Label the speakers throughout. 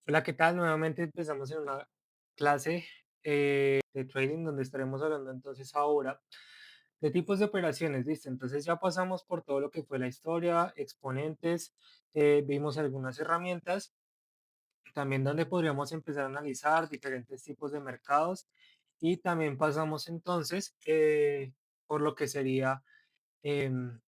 Speaker 1: Hola, ¿qué tal? Nuevamente empezamos en una clase de trading donde estaremos hablando entonces ahora de tipos de operaciones, ¿listo? Entonces ya pasamos por todo lo que fue la historia, exponentes, vimos algunas herramientas, también donde podríamos empezar a analizar diferentes tipos de mercados y también pasamos entonces por lo que sería em,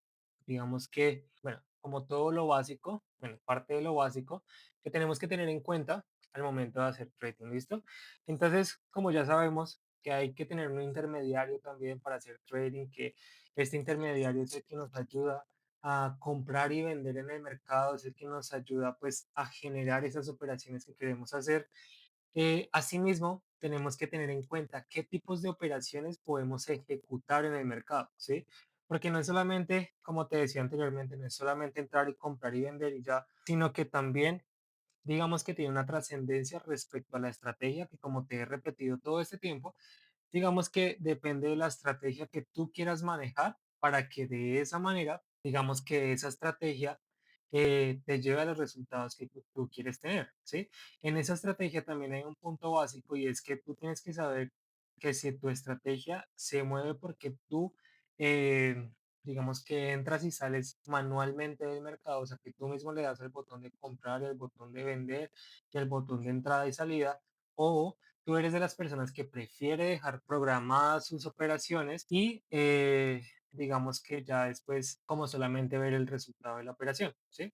Speaker 1: digamos que, bueno, como todo lo básico, bueno, parte de lo básico que tenemos que tener en cuenta al momento de hacer trading, ¿listo? Entonces, como ya sabemos que hay que tener un intermediario también para hacer trading, que este intermediario es el que nos ayuda a comprar y vender en el mercado, es el que nos ayuda pues a generar esas operaciones que queremos hacer. Asimismo, tenemos que tener en cuenta qué tipos de operaciones podemos ejecutar en el mercado, ¿sí? Porque no es solamente, como te decía anteriormente, no es solamente entrar y comprar y vender y ya, sino que también, digamos que tiene una trascendencia respecto a la estrategia, que como te he repetido todo este tiempo, digamos que depende de la estrategia que tú quieras manejar para que de esa manera, digamos que esa estrategia te lleve a los resultados que tú quieres tener, ¿sí? En esa estrategia también hay un punto básico y es que tú tienes que saber que si tu estrategia se mueve porque tú, eh, digamos que entras y sales manualmente del mercado, o sea, que tú mismo le das el botón de comprar, el botón de vender y el botón de entrada y salida, o tú eres de las personas que prefiere dejar programadas sus operaciones y digamos que ya después como solamente ver el resultado de la operación, ¿sí?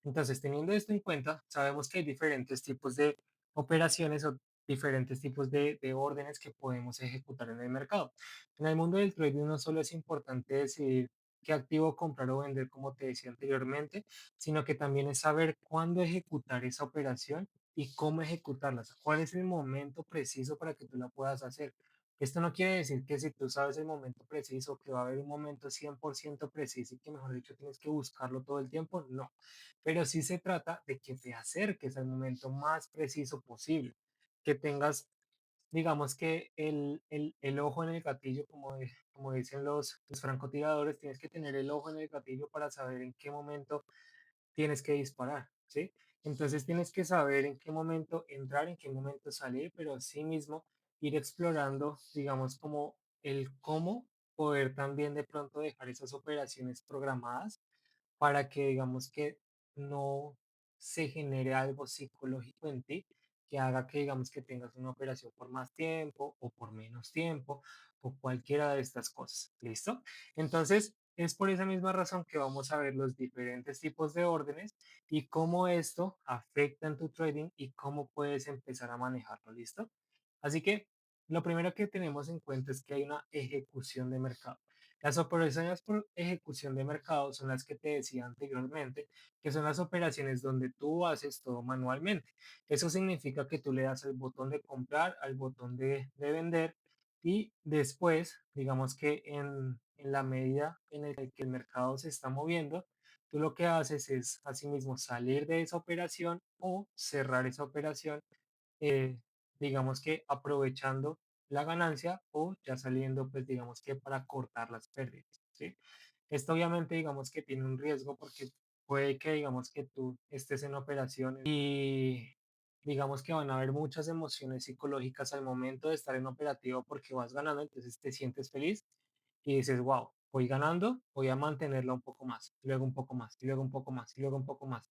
Speaker 1: Entonces, teniendo esto en cuenta, sabemos que hay diferentes tipos de operaciones o diferentes tipos de órdenes que podemos ejecutar en el mercado. En el mundo del trading no solo es importante decidir qué activo comprar o vender, como te decía anteriormente, sino que también es saber cuándo ejecutar esa operación y cómo ejecutarlas. ¿Cuál es el momento preciso para que tú la puedas hacer? Esto no quiere decir que si tú sabes el momento preciso, que va a haber un momento 100% preciso y que mejor dicho tienes que buscarlo todo el tiempo, no. Pero sí se trata de que te acerques al momento más preciso posible, que tengas, digamos que el ojo en el gatillo, como dicen los francotiradores, tienes que tener el ojo en el gatillo para saber en qué momento tienes que disparar, ¿sí? Entonces tienes que saber en qué momento entrar, en qué momento salir, pero asimismo ir explorando, digamos, como el cómo poder también de pronto dejar esas operaciones programadas para que digamos que no se genere algo psicológico en ti que haga que digamos que tengas una operación por más tiempo o por menos tiempo o cualquiera de estas cosas. ¿Listo? Entonces, es por esa misma razón que vamos a ver los diferentes tipos de órdenes y cómo esto afecta en tu trading y cómo puedes empezar a manejarlo. ¿Listo? Así que lo primero que tenemos en cuenta es que hay una ejecución de mercado. Las operaciones por ejecución de mercado son las que te decía anteriormente, que son las operaciones donde tú haces todo manualmente. Eso significa que tú le das el botón de comprar, al botón de vender y después, digamos que en la medida en el que el mercado se está moviendo, tú lo que haces es asimismo salir de esa operación o cerrar esa operación, eh, digamos que aprovechando la ganancia o ya saliendo, pues digamos que para cortar las pérdidas, ¿sí? Esto obviamente digamos que tiene un riesgo porque puede que digamos que tú estés en operaciones y digamos que van a haber muchas emociones psicológicas al momento de estar en operativo porque vas ganando, entonces te sientes feliz y dices, wow, voy ganando, voy a mantenerla un poco más, y luego un poco más, y luego un poco más, y luego un poco más,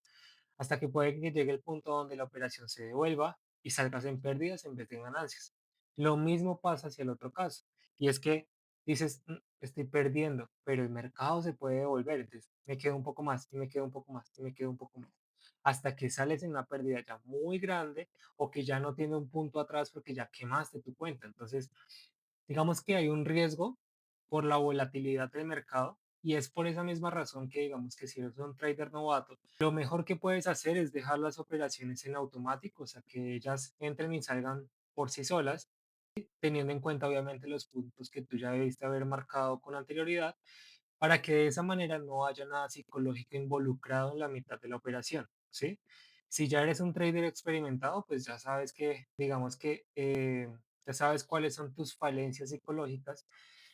Speaker 1: hasta que puede que llegue el punto donde la operación se devuelva y salgas en pérdidas en vez de en ganancias. Lo mismo pasa hacia el otro caso, y es que dices, estoy perdiendo, pero el mercado se puede devolver, entonces me quedo un poco más, y me quedo un poco más, y me quedo un poco más, hasta que sales en una pérdida ya muy grande o que ya no tiene un punto atrás porque ya quemaste tu cuenta. Entonces, digamos que hay un riesgo por la volatilidad del mercado y es por esa misma razón que digamos que si eres un trader novato, lo mejor que puedes hacer es dejar las operaciones en automático, o sea, que ellas entren y salgan por sí solas, teniendo en cuenta obviamente los puntos que tú ya debiste haber marcado con anterioridad, para que de esa manera no haya nada psicológico involucrado en la mitad de la operación, ¿sí? Si ya eres un trader experimentado, pues ya sabes que, digamos que, ya sabes cuáles son tus falencias psicológicas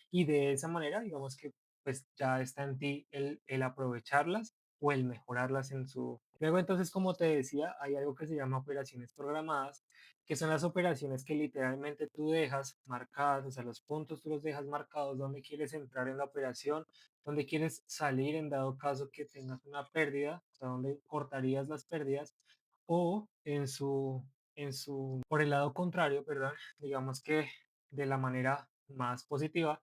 Speaker 1: y de esa manera, digamos que, pues ya está en ti el aprovecharlas o el mejorarlas en su... Luego entonces, como te decía, hay algo que se llama operaciones programadas, que son las operaciones que literalmente tú dejas marcadas, o sea, los puntos tú los dejas marcados donde quieres entrar en la operación, donde quieres salir en dado caso que tengas una pérdida, o sea, donde cortarías las pérdidas, o por el lado contrario, perdón, digamos que de la manera más positiva,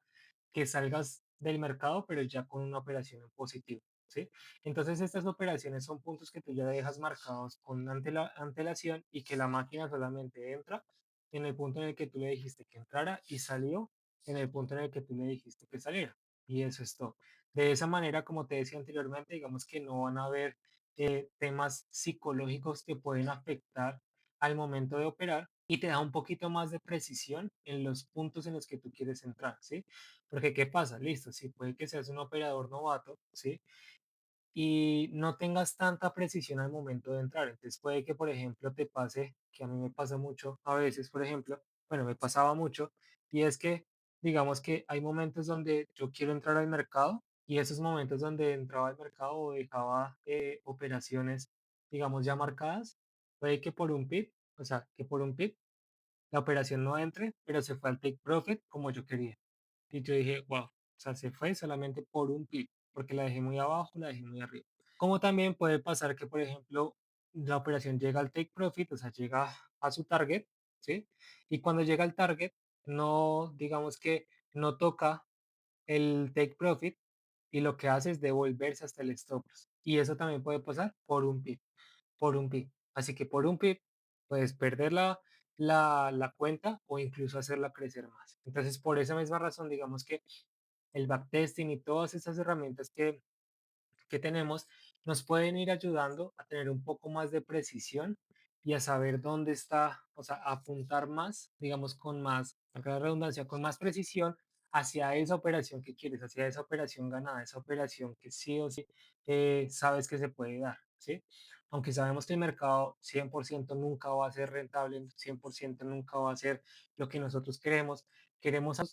Speaker 1: que salgas del mercado, pero ya con una operación en positivo, ¿sí? Entonces, estas operaciones son puntos que tú ya dejas marcados con antelación y que la máquina solamente entra en el punto en el que tú le dijiste que entrara y salió en el punto en el que tú le dijiste que saliera. Y eso es todo. De esa manera, como te decía anteriormente, digamos que no van a haber temas psicológicos que pueden afectar al momento de operar y te da un poquito más de precisión en los puntos en los que tú quieres entrar, ¿sí? Porque ¿qué pasa? Listo, sí, puede que seas un operador novato, ¿sí? Y no tengas tanta precisión al momento de entrar. Entonces puede que, por ejemplo, te pase, que a mí me pasa mucho a veces, por ejemplo, bueno, me pasaba mucho, y es que, digamos que hay momentos donde yo quiero entrar al mercado y esos momentos donde entraba al mercado o dejaba operaciones, digamos, ya marcadas, puede que por un pip, o sea, que por un pip la operación no entre, pero se fue al take profit como yo quería. Y yo dije, wow, o sea, se fue solamente por un pip, porque la dejé muy abajo, la dejé muy arriba. Como también puede pasar que, por ejemplo, la operación llega al take profit, o sea, llega a su target, ¿sí? Y cuando llega al target, no, digamos que no toca el take profit y lo que hace es devolverse hasta el stop loss. Y eso también puede pasar por un pip. Así que por un pip puedes perder la cuenta o incluso hacerla crecer más. Entonces, por esa misma razón, digamos que el backtesting y todas esas herramientas que tenemos nos pueden ir ayudando a tener un poco más de precisión y a saber dónde está, o sea, apuntar más, digamos, con más, acá la redundancia, con más precisión hacia esa operación que quieres, hacia esa operación ganada, esa operación que sí o sí sabes que se puede dar, ¿sí? Aunque sabemos que el mercado 100% nunca va a ser rentable, 100% nunca va a ser lo que nosotros queremos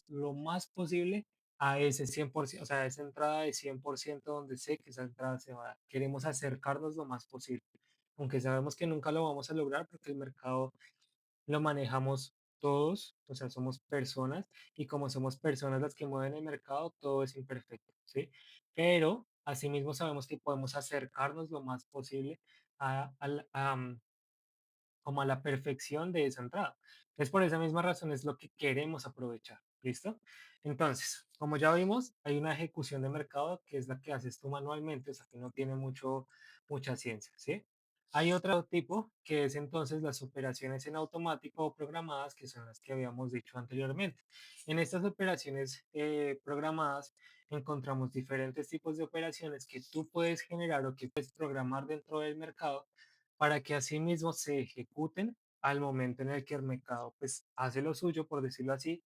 Speaker 1: lo más posible a ese 100%, o sea, a esa entrada de 100% donde sé que esa entrada se va a dar. Queremos acercarnos lo más posible, aunque sabemos que nunca lo vamos a lograr porque el mercado lo manejamos todos, o sea, somos personas y como somos personas las que mueven el mercado, todo es imperfecto, ¿sí? Pero asimismo sabemos que podemos acercarnos lo más posible como a la perfección de esa entrada. Es por esa misma razón es lo que queremos aprovechar. ¿Listo? Entonces, como ya vimos, hay una ejecución de mercado que es la que haces tú manualmente, o sea, que no tiene mucha ciencia, ¿sí? Hay otro tipo que es entonces las operaciones en automático o programadas, que son las que habíamos dicho anteriormente. En estas operaciones programadas encontramos diferentes tipos de operaciones que tú puedes generar o que puedes programar dentro del mercado para que asimismo se ejecuten al momento en el que el mercado pues hace lo suyo, por decirlo así,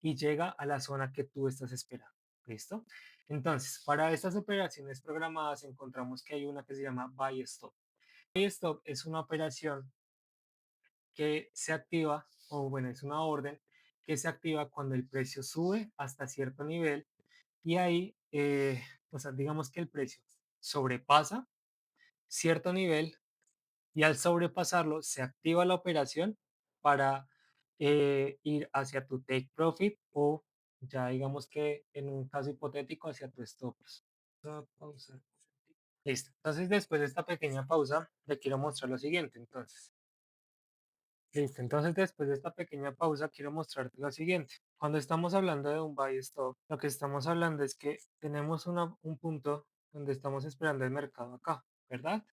Speaker 1: y llega a la zona que tú estás esperando. ¿Listo? Entonces, para estas operaciones programadas encontramos que hay una que se llama Buy Stop. Buy Stop es una operación que se activa, o bueno, es una orden que se activa cuando el precio sube hasta cierto nivel y ahí, o sea, digamos que el precio sobrepasa cierto nivel y al sobrepasarlo se activa la operación para ir hacia tu take profit o ya digamos que en un caso hipotético hacia tu stop loss. Pausa. Listo. Entonces después de esta pequeña pausa le quiero mostrar lo siguiente. Entonces, listo. Entonces después de esta pequeña pausa quiero mostrarte lo siguiente. Cuando estamos hablando de un buy stop, lo que estamos hablando es que tenemos un punto donde estamos esperando el mercado acá, ¿verdad?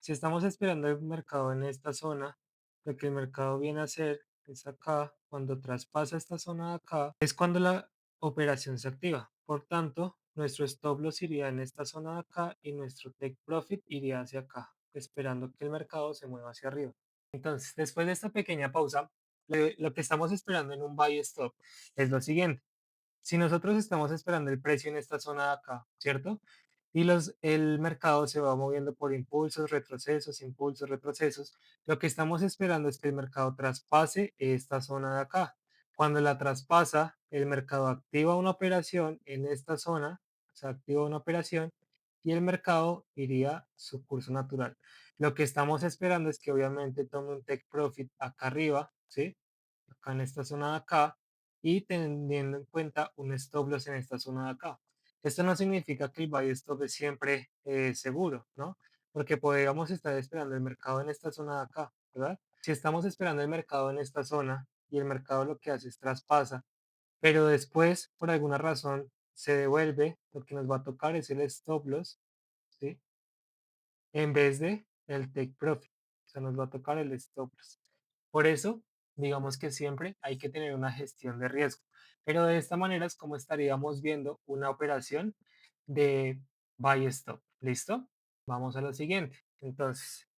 Speaker 1: Si estamos esperando el mercado en esta zona, lo que el mercado viene a hacer es acá, cuando traspasa esta zona de acá, es cuando la operación se activa. Por tanto, nuestro stop loss iría en esta zona de acá y nuestro take profit iría hacia acá, esperando que el mercado se mueva hacia arriba. Entonces, después de esta pequeña pausa, lo que estamos esperando en un buy stop es lo siguiente. Si nosotros estamos esperando el precio en esta zona de acá, ¿cierto? Y el mercado se va moviendo por impulsos, retrocesos. Lo que estamos esperando es que el mercado traspase esta zona de acá. Cuando la traspasa, el mercado activa una operación en esta zona, se activa una operación y el mercado iría su curso natural. Lo que estamos esperando es que obviamente tome un take profit acá arriba, ¿sí? Acá en esta zona de acá y teniendo en cuenta un stop loss en esta zona de acá. Esto no significa que el buy stop es siempre seguro, ¿no? Porque podríamos estar esperando el mercado en esta zona de acá, ¿verdad? Si estamos esperando el mercado en esta zona y el mercado lo que hace es traspasa, pero después por alguna razón se devuelve, lo que nos va a tocar es el stop loss, ¿sí? En vez de el take profit. O sea, nos va a tocar el stop loss. Por eso, digamos que siempre hay que tener una gestión de riesgo. Pero de esta manera es como estaríamos viendo una operación de buy stop. ¿Listo? Vamos a lo siguiente. Entonces,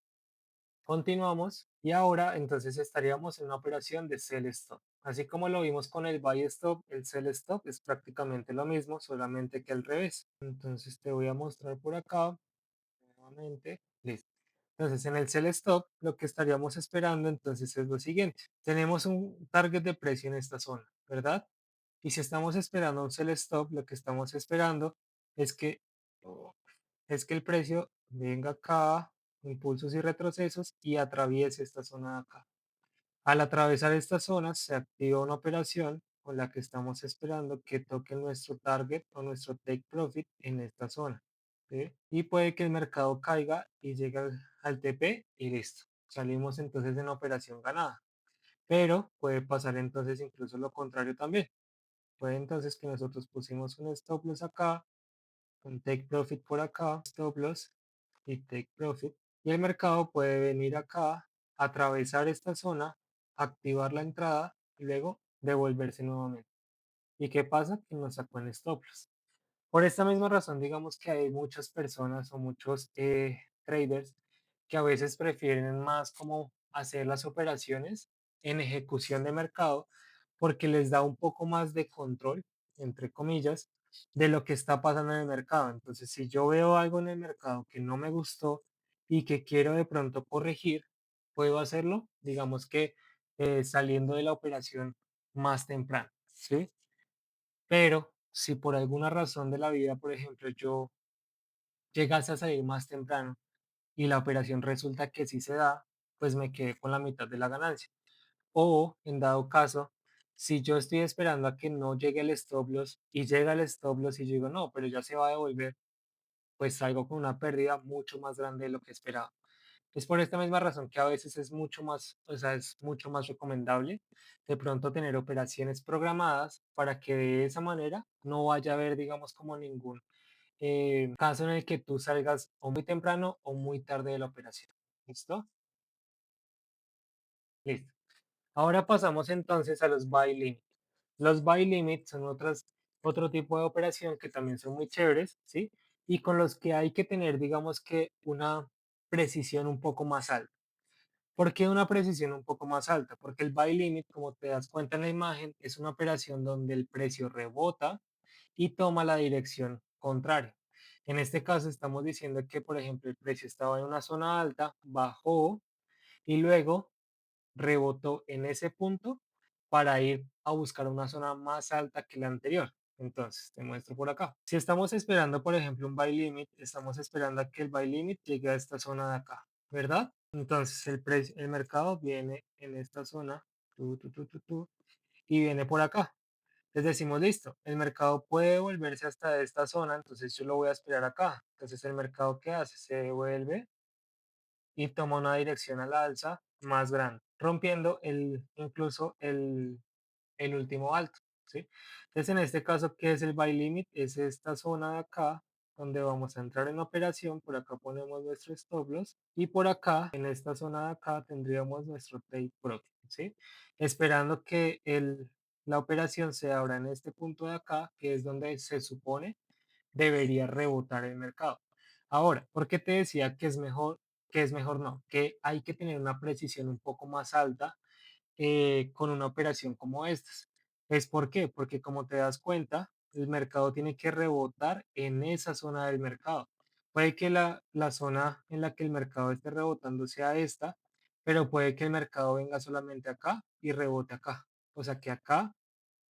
Speaker 1: continuamos y ahora entonces estaríamos en una operación de sell stop. Así como lo vimos con el buy stop, el sell stop es prácticamente lo mismo, solamente que al revés. Entonces te voy a mostrar por acá nuevamente. Listo. Entonces, en el sell stop, lo que estaríamos esperando entonces es lo siguiente. Tenemos un target de precio en esta zona, ¿verdad? Y si estamos esperando un sell stop, lo que estamos esperando es que, es que el precio venga acá, impulsos y retrocesos, y atraviese esta zona de acá. Al atravesar esta zona, se activa una operación con la que estamos esperando que toque nuestro target o nuestro take profit en esta zona. ¿Sí? Y puede que el mercado caiga y llegue al TP y listo. Salimos entonces en operación ganada. Pero puede pasar entonces incluso lo contrario también. Puede entonces que nosotros pusimos un stop loss acá, un take profit por acá, stop loss y take profit. Y el mercado puede venir acá, atravesar esta zona, activar la entrada y luego devolverse nuevamente. ¿Y qué pasa? Que nos sacó en stop loss. Por esta misma razón, digamos que hay muchas personas o muchos traders que a veces prefieren más como hacer las operaciones en ejecución de mercado porque les da un poco más de control, entre comillas, de lo que está pasando en el mercado. Entonces, si yo veo algo en el mercado que no me gustó y que quiero de pronto corregir, puedo hacerlo, digamos que saliendo de la operación más temprano, ¿sí? Pero si por alguna razón de la vida, por ejemplo, yo llegase a salir más temprano y la operación resulta que sí se da, pues me quedé con la mitad de la ganancia. O en dado caso, si yo estoy esperando a que no llegue el stop loss y llega el stop loss y yo digo, no, pero ya se va a devolver, pues salgo con una pérdida mucho más grande de lo que esperaba. Es por esta misma razón que a veces es mucho más, o sea, es mucho más recomendable de pronto tener operaciones programadas para que de esa manera no vaya a haber, digamos, como ningún caso en el que tú salgas o muy temprano o muy tarde de la operación. ¿Listo? Listo. Ahora pasamos entonces a los buy limit. Los buy limit son otro tipo de operación que también son muy chéveres, ¿sí? Y con los que hay que tener, digamos que una precisión un poco más alta. ¿Por qué una precisión un poco más alta? Porque el buy limit, como te das cuenta en la imagen, es una operación donde el precio rebota y toma la dirección contraria. En este caso estamos diciendo que, por ejemplo, el precio estaba en una zona alta, bajó y luego rebotó en ese punto para ir a buscar una zona más alta que la anterior. Entonces, te muestro por acá. Si estamos esperando, por ejemplo, un buy limit, estamos esperando a que el buy limit llegue a esta zona de acá, ¿verdad? Entonces, el mercado viene en esta zona, y viene por acá. Les decimos, listo, el mercado puede volverse hasta esta zona, entonces yo lo voy a esperar acá. Entonces, el mercado, ¿qué hace? Se devuelve y toma una dirección al alza más grande, rompiendo incluso el último alto, ¿sí? Entonces, en este caso, ¿qué es el buy limit? Es esta zona de acá, donde vamos a entrar en operación, por acá ponemos nuestro stop loss, y por acá, en esta zona de acá, tendríamos nuestro take profit, ¿sí? Esperando que la operación se abra en este punto de acá, que es donde se supone debería rebotar el mercado. Ahora, ¿por qué te decía que es mejor no? Que hay que tener una precisión un poco más alta con una operación como estas. ¿Es por qué? Porque como te das cuenta, el mercado tiene que rebotar en esa zona del mercado. Puede que la zona en la que el mercado esté rebotando sea esta, pero puede que el mercado venga solamente acá y rebote acá. O sea que acá,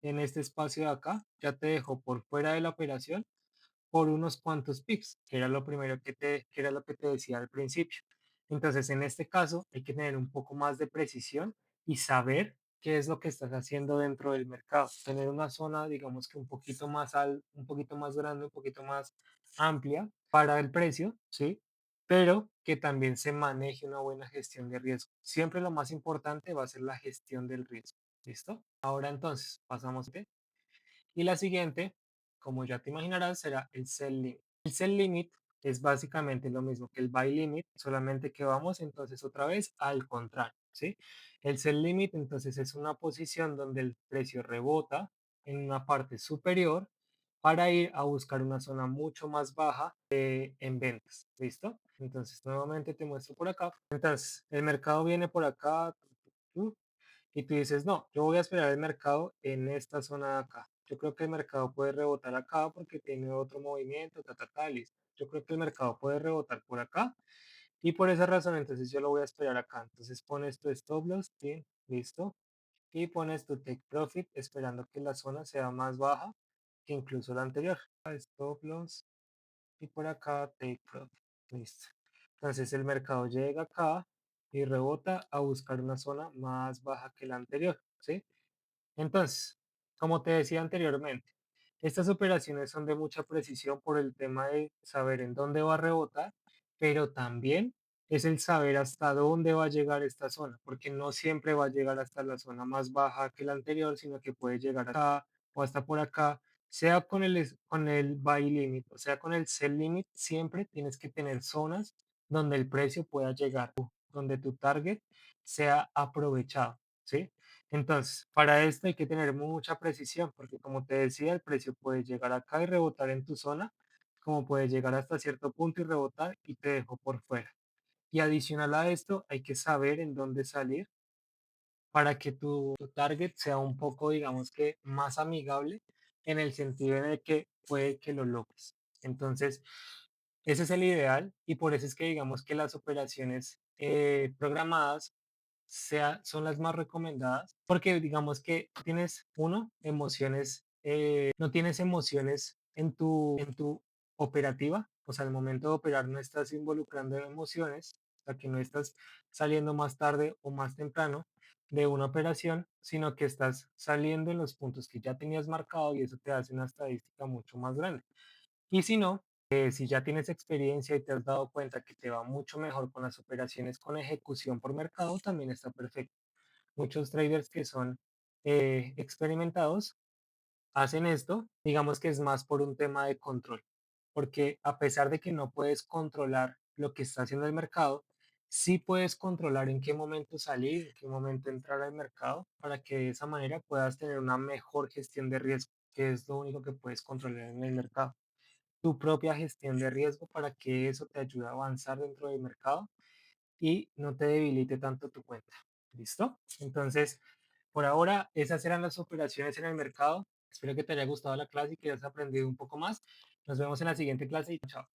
Speaker 1: en este espacio de acá, ya te dejo por fuera de la operación por unos cuantos pips, que era lo primero que era lo que te decía al principio. Entonces, en este caso, hay que tener un poco más de precisión y saber qué es lo que estás haciendo dentro del mercado. Tener una zona, digamos que un poquito más un poquito más grande, un poquito más amplia para el precio, ¿sí? Pero que también se maneje una buena gestión de riesgo. Siempre lo más importante va a ser la gestión del riesgo. ¿Listo? Ahora entonces, pasamos a y la siguiente, como ya te imaginarás, será el sell limit. El sell limit es básicamente lo mismo que el buy limit, solamente que vamos entonces otra vez al contrario, ¿sí? El sell limit entonces es una posición donde el precio rebota en una parte superior para ir a buscar una zona mucho más baja en ventas, ¿listo? Entonces nuevamente te muestro por acá. Entonces el mercado viene por acá, y tú dices, no, yo voy a esperar el mercado en esta zona de acá. Yo creo que el mercado puede rebotar acá porque tiene otro movimiento, listo. Yo creo que el mercado puede rebotar por acá y por esa razón entonces yo lo voy a esperar acá. Entonces pones tu stop loss, sí, listo, y pones tu take profit esperando que la zona sea más baja que incluso la anterior. Stop loss y por acá take profit, listo. Entonces el mercado llega acá y rebota a buscar una zona más baja que la anterior, ¿sí? Entonces, como te decía anteriormente, estas operaciones son de mucha precisión por el tema de saber en dónde va a rebotar, pero también es el saber hasta dónde va a llegar esta zona, porque no siempre va a llegar hasta la zona más baja que la anterior, sino que puede llegar acá o hasta por acá, sea con el buy limit, o sea con el sell limit, siempre tienes que tener zonas donde el precio pueda llegar, donde tu target sea aprovechado, ¿sí? Entonces, para esto hay que tener mucha precisión, porque como te decía, el precio puede llegar acá y rebotar en tu zona, como puede llegar hasta cierto punto y rebotar y te dejo por fuera. Y adicional a esto, hay que saber en dónde salir para que tu target sea un poco, digamos que, más amigable en el sentido de que puede que lo logres. Entonces, ese es el ideal y por eso es que digamos que las operaciones programadas son las más recomendadas, porque digamos que tienes, uno, emociones, no tienes emociones en tu operativa, o sea, al momento de operar no estás involucrando emociones, o sea, que no estás saliendo más tarde o más temprano de una operación, sino que estás saliendo en los puntos que ya tenías marcado y eso te hace una estadística mucho más grande. Y si no, si ya tienes experiencia y te has dado cuenta que te va mucho mejor con las operaciones con ejecución por mercado, también está perfecto. Muchos traders que son experimentados hacen esto, digamos que es más por un tema de control, porque a pesar de que no puedes controlar lo que está haciendo el mercado, sí puedes controlar en qué momento salir, en qué momento entrar al mercado, para que de esa manera puedas tener una mejor gestión de riesgo, que es lo único que puedes controlar en el mercado, tu propia gestión de riesgo para que eso te ayude a avanzar dentro del mercado y no te debilite tanto tu cuenta. ¿Listo? Entonces, por ahora, esas eran las operaciones en el mercado. Espero que te haya gustado la clase y que hayas aprendido un poco más. Nos vemos en la siguiente clase y chao.